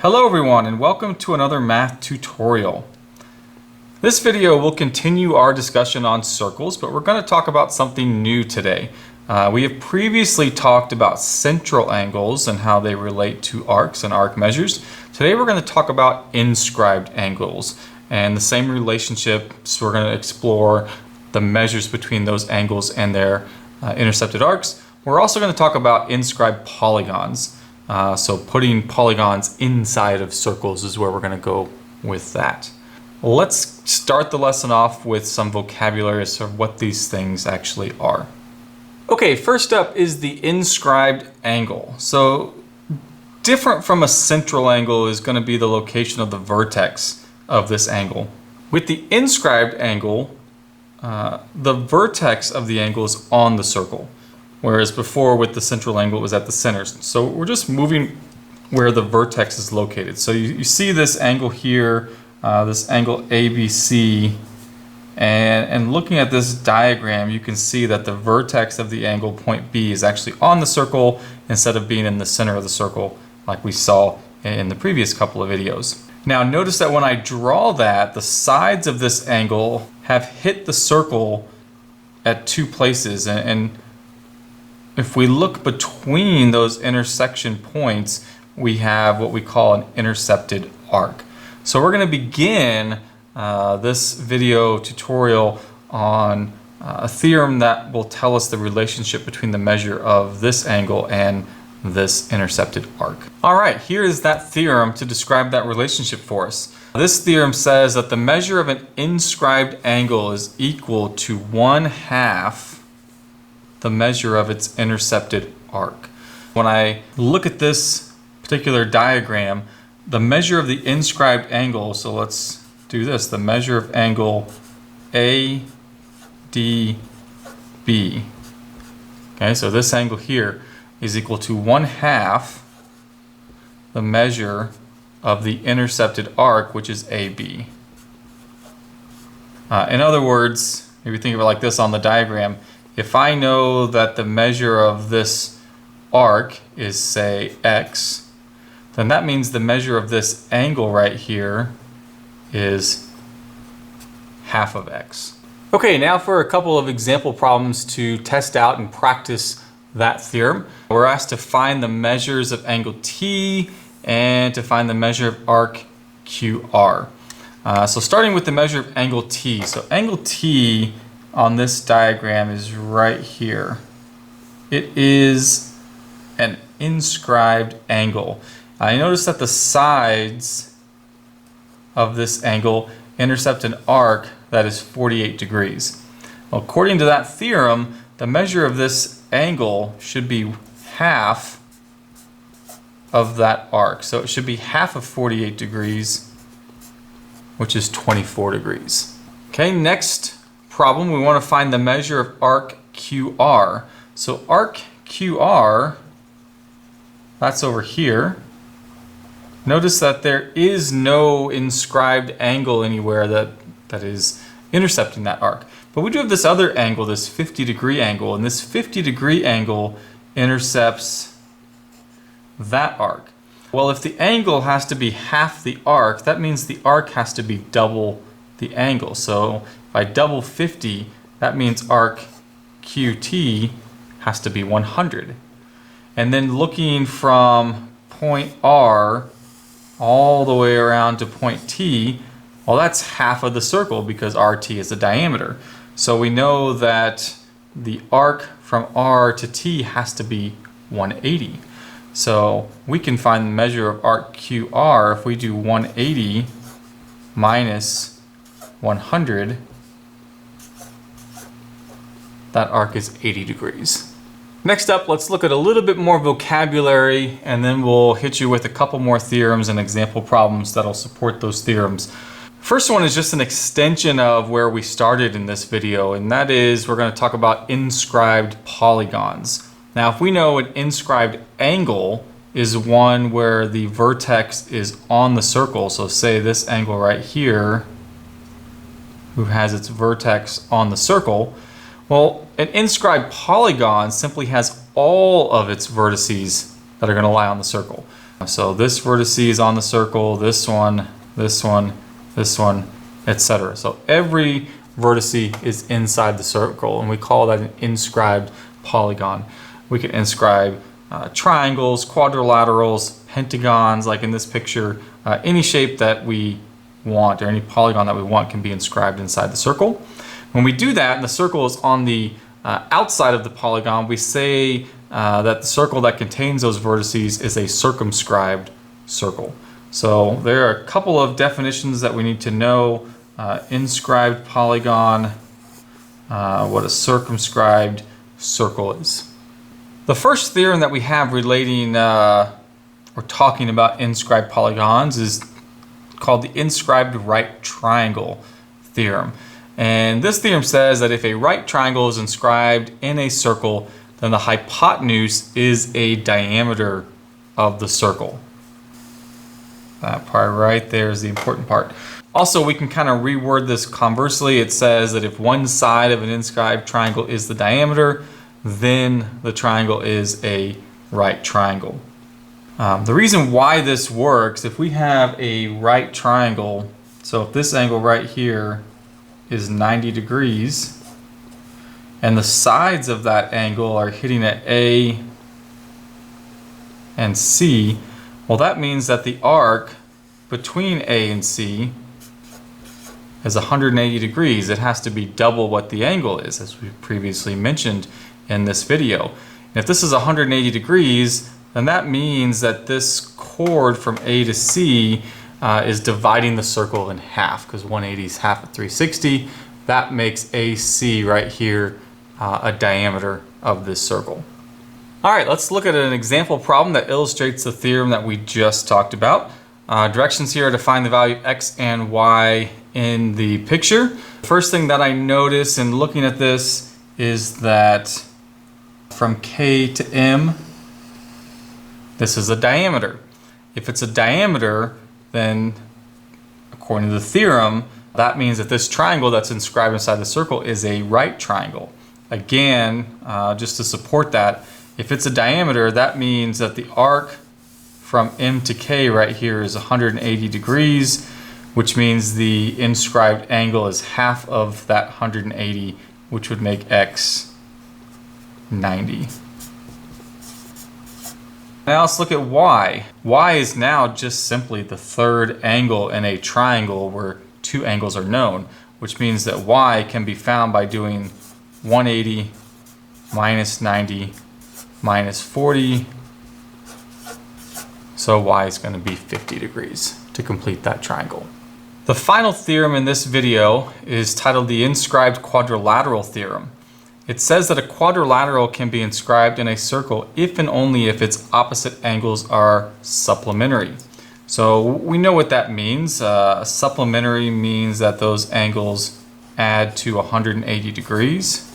Hello everyone and welcome to another math tutorial. This video will continue our discussion on circles, but we're going to talk about something new today. We have previously talked about central angles and how they relate to arcs and arc measures. Today we're going to talk about inscribed angles and the same relationships. We're going to explore the measures between those angles and their intercepted arcs. We're also going to talk about inscribed polygons. So putting polygons inside of circles is where we're going to go with that. Let's start the lesson off with some vocabulary as to what these things actually are. Okay, first up is the inscribed angle. So different from a central angle is going to be the location of the vertex of this angle. With the inscribed angle, the vertex of the angle is on the circle. Whereas before with the central angle it was at the center. So we're just moving where the vertex is located. So you see this angle here, this angle ABC, and looking at this diagram you can see that the vertex of the angle point B is actually on the circle instead of being in the center of the circle like we saw in the previous couple of videos. Now notice that when I draw that, the sides of this angle have hit the circle at two places, and if we look between those intersection points, we have what we call an intercepted arc. So we're going to begin this video tutorial on a theorem that will tell us the relationship between the measure of this angle and this intercepted arc. All right, here is that theorem to describe that relationship for us. This theorem says that the measure of an inscribed angle is equal to 1/2 the measure of its intercepted arc. When I look at this particular diagram, the measure of the inscribed angle, so let's do this, the measure of angle ADB. Okay, so this angle here is equal to 1/2 the measure of the intercepted arc, which is AB. In other words, maybe think of it like this on the diagram. If I know that the measure of this arc is, say, x, then that means the measure of this angle right here is 1/2 of x. Okay, now for a couple of example problems to test out and practice that theorem. We're asked to find the measures of angle T and to find the measure of arc QR. So starting with the measure of angle T. So angle T on this diagram is right here. It is an inscribed angle. I notice that the sides of this angle intercept an arc that is 48 degrees. Well, according to that theorem, the measure of this angle should be 1/2 of that arc. So it should be 1/2 of 48 degrees, which is 24 degrees. Okay, next problem, we want to find the measure of arc QR. So arc QR, that's over here. Notice that there is no inscribed angle anywhere that is intercepting that arc. But we do have this other angle, this 50-degree angle, and this 50-degree angle intercepts that arc. Well, if the angle has to be 1/2 the arc, that means the arc has to be double the angle. So if I double 50, that means arc QT has to be 100. And then looking from point R all the way around to point T, well, that's 1/2 of the circle because RT is the diameter. So we know that the arc from R to T has to be 180. So we can find the measure of arc QR if we do 180 minus 100, that arc is 80 degrees. Next up, let's look at a little bit more vocabulary, and then we'll hit you with a couple more theorems and example problems that'll support those theorems. First one is just an extension of where we started in this video, and that is we're going to talk about inscribed polygons. Now, if we know an inscribed angle is one where the vertex is on the circle, so say this angle right here, who has its vertex on the circle, well, an inscribed polygon simply has all of its vertices that are going to lie on the circle. So this vertex is on the circle, this one, this one, this one, etc. So every vertex is inside the circle, and we call that an inscribed polygon. We can inscribe triangles, quadrilaterals, pentagons, like in this picture. Any shape that we want, or any polygon that we want, can be inscribed inside the circle. When we do that and the circle is on the outside of the polygon, we say that the circle that contains those vertices is a circumscribed circle. So there are a couple of definitions that we need to know. Inscribed polygon, what a circumscribed circle is. The first theorem that we have relating or talking about inscribed polygons is called the inscribed right triangle theorem. And this theorem says that if a right triangle is inscribed in a circle, then the hypotenuse is a diameter of the circle. That part right there is the important part. Also, we can kind of reword this conversely. It says that if one side of an inscribed triangle is the diameter, then the triangle is a right triangle. The reason why this works, if we have a right triangle, so if this angle right here is 90 degrees, and the sides of that angle are hitting at A and C, well, that means that the arc between A and C is 180 degrees. It has to be double what the angle is, as we previously mentioned in this video. And if this is 180 degrees, then that means that this chord from A to C is dividing the circle in half, because 180 is half of 360. That makes AC right here a diameter of this circle. All right, let's look at an example problem that illustrates the theorem that we just talked about. Directions here are to find the value of x and y in the picture. First thing that I notice in looking at this is that from K to M, this is a diameter. If it's a diameter, then according to the theorem, that means that this triangle that's inscribed inside the circle is a right triangle. Again, just to support that, if it's a diameter, that means that the arc from M to K right here is 180 degrees, which means the inscribed angle is half of that 180, which would make x 90. Now let's look at y. Y is now just simply the third angle in a triangle where two angles are known, which means that y can be found by doing 180 minus 90 minus 40. So y is going to be 50 degrees to complete that triangle. The final theorem in this video is titled the Inscribed Quadrilateral Theorem. It says that a quadrilateral can be inscribed in a circle if and only if its opposite angles are supplementary. So we know what that means. Supplementary means that those angles add to 180 degrees.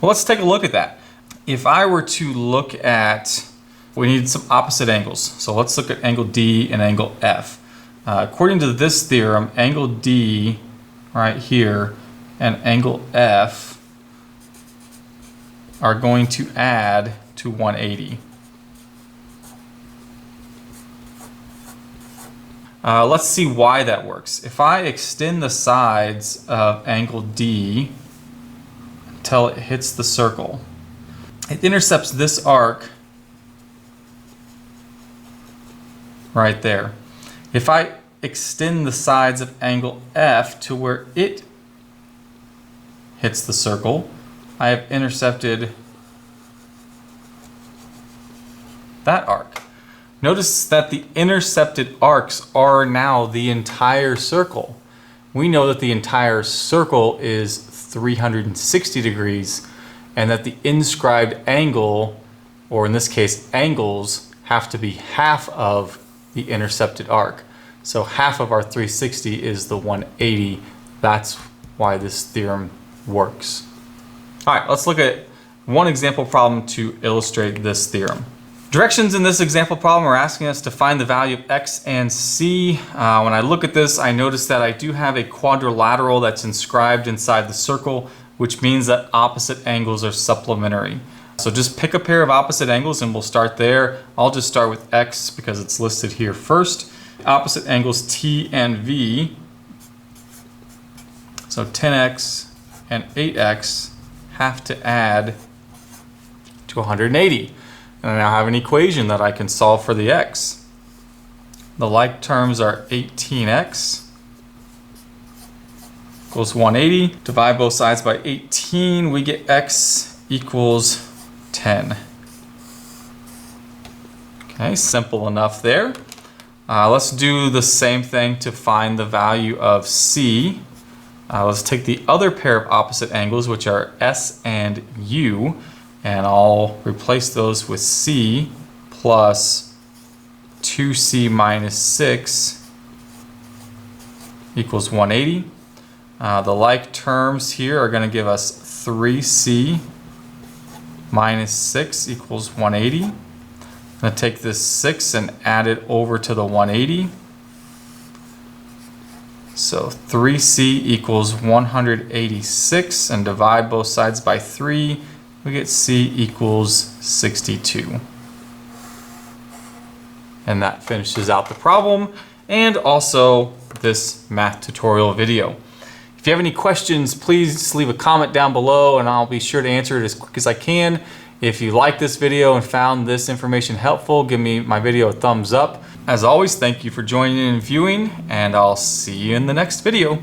Well, let's take a look at that. If I were to look at, we need some opposite angles. So let's look at angle D and angle F. According to this theorem, angle D right here and angle F are going to add to 180. Let's see why that works. If I extend the sides of angle D until it hits the circle, it intercepts this arc right there. If I extend the sides of angle F to where it hits the circle, I have intercepted that arc. Notice that the intercepted arcs are now the entire circle. We know that the entire circle is 360 degrees and that the inscribed angle, or in this case angles, have to be half of the intercepted arc. So half of our 360 is the 180. That's why this theorem works. All right, let's look at one example problem to illustrate this theorem. Directions in this example problem are asking us to find the value of x and c. When I look at this, I notice that I do have a quadrilateral that's inscribed inside the circle, which means that opposite angles are supplementary. So just pick a pair of opposite angles and we'll start there. I'll just start with x because it's listed here first. Opposite angles T and V. So 10x and 8x have to add to 180. And I now have an equation that I can solve for the x. The like terms are 18x equals 180. Divide both sides by 18, we get x equals 10. Okay, simple enough there. Let's do the same thing to find the value of c. Let's take the other pair of opposite angles, which are S and U, and I'll replace those with C plus 2C minus 6 equals 180. The like terms here are going to give us 3C minus 6 equals 180. I'm going to take this 6 and add it over to the 180. So 3c equals 186, and divide both sides by 3, we get c equals 62. And that finishes out the problem and also this math tutorial video. If you have any questions, please leave a comment down below and I'll be sure to answer it as quick as I can. If you like this video and found this information helpful, give my video a thumbs up. As always, thank you for joining and viewing, and I'll see you in the next video.